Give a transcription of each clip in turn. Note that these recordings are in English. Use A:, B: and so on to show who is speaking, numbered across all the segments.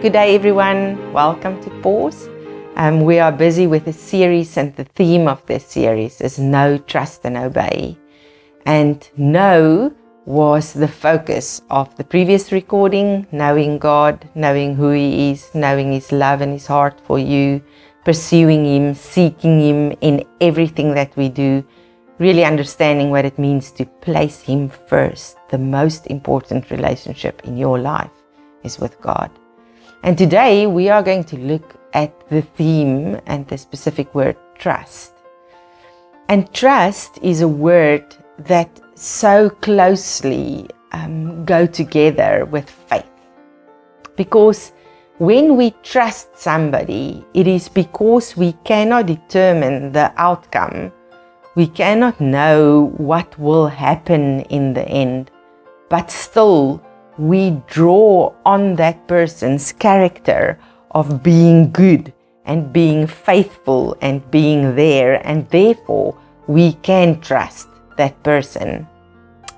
A: Good day, everyone. Welcome to Pause. We are busy with a series, and the theme of this series is Know, Trust and Obey. And know was the focus of the previous recording, knowing God, knowing who He is, knowing His love and His heart for you, pursuing Him, seeking Him in everything that we do, really understanding what it means to place Him first. The most important relationship in your life is with God. And today we are going to look at the theme and the specific word trust. And trust is a word that so closely go together with faith. Because when we trust somebody, it is because we cannot determine the outcome. We cannot know what will happen in the end, but still we draw on that person's character of being good and being faithful and being there, and therefore we can trust that person.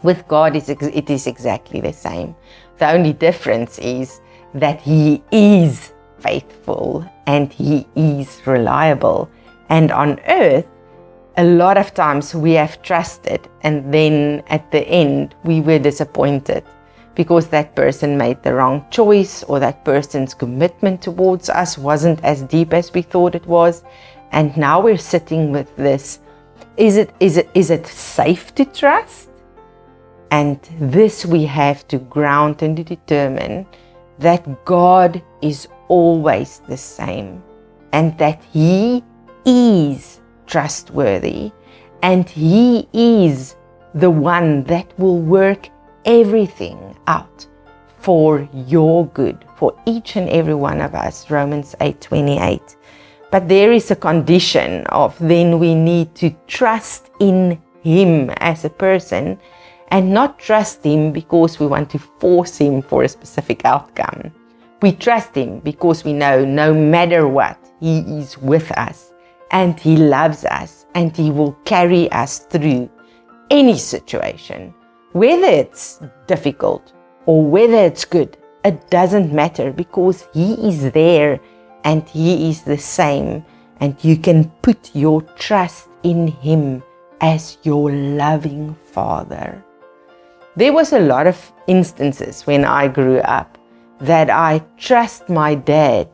A: With God, it is exactly the same. The only difference is that He is faithful and He is reliable. And on earth, a lot of times we have trusted, and then at the end we were disappointed because that person made the wrong choice, or that person's commitment towards us wasn't as deep as we thought it was. And now we're sitting with this. Is it safe to trust? And this we have to ground and to determine that God is always the same, and that He is trustworthy, and He is the one that will work everything out for your good, for each and every one of us. Romans 8:28. But there is a condition of then we need to trust in Him as a person, and not trust Him because we want to force Him for a specific outcome. We trust Him because we know no matter what, He is with us, and He loves us, and He will carry us through any situation. Whether it's difficult or whether it's good, it doesn't matter, because He is there and He is the same, and you can put your trust in Him as your loving Father. There was a lot of instances when I grew up that I trust my dad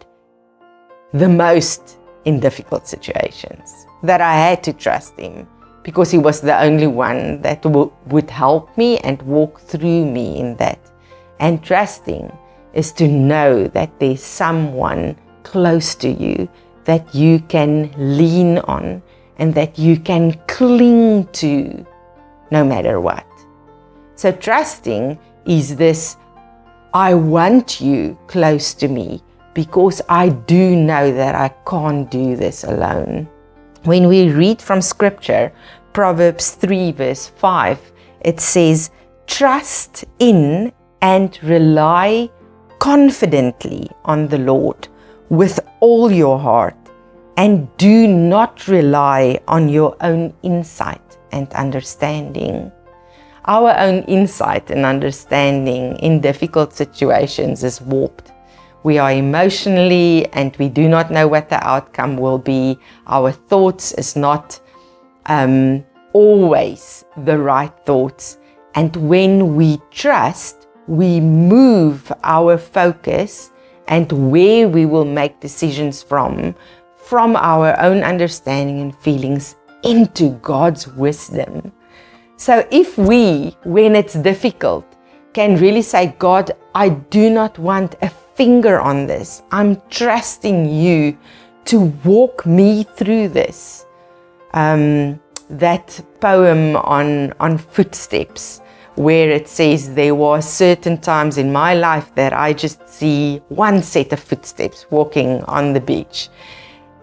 A: the most in difficult situations, that I had to trust him because he was the only one that would help me and walk through me in that. And trusting is to know that there's someone close to you that you can lean on and that you can cling to no matter what. So trusting is this: I want you close to me because I do know that I can't do this alone. When we read from Scripture, Proverbs 3 verse 5, it says, trust in and rely confidently on the Lord with all your heart, and do not rely on your own insight and understanding. Our own insight and understanding in difficult situations is warped. We are emotionally, and we do not know what the outcome will be. Our thoughts is not always the right thoughts. And when we trust, we move our focus and where we will make decisions from our own understanding and feelings into God's wisdom. So if we, when it's difficult, can really say, God, I do not want a finger on this. I'm trusting you to walk me through this. That poem on footsteps, where it says there were certain times in my life that I just see one set of footsteps walking on the beach.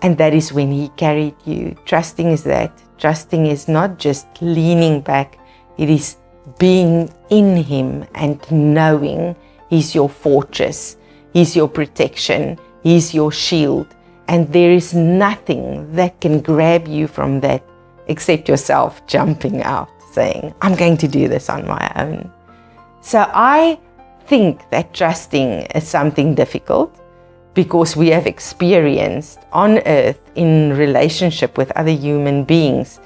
A: And that is when He carried you. Trusting is that. Trusting is not just leaning back. It is being in Him and knowing He's your fortress. He's your protection. He's your shield. And there is nothing that can grab you from that except yourself jumping out, saying, I'm going to do this on my own. So I think that trusting is something difficult. because we have experienced on earth in relationship with other human beings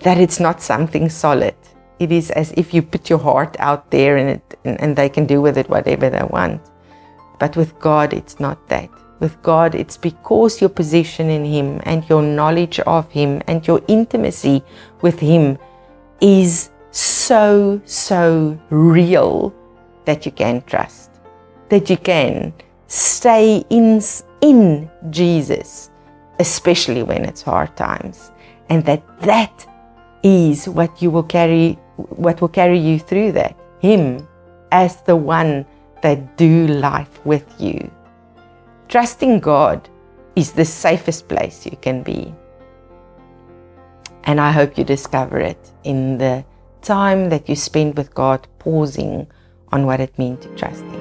A: that it's not something solid. It is as if you put your heart out there and they can do with it whatever they want. But with God, it's not that. With God, it's because your position in Him and your knowledge of Him and your intimacy with Him is so, so real that you can trust, that you can stay in Jesus, especially when it's hard times, and that is what will carry you through that. Him as the one that do life with you. Trusting God is the safest place you can be. And I hope you discover it in the time that you spend with God, pausing on what it means to trust Him.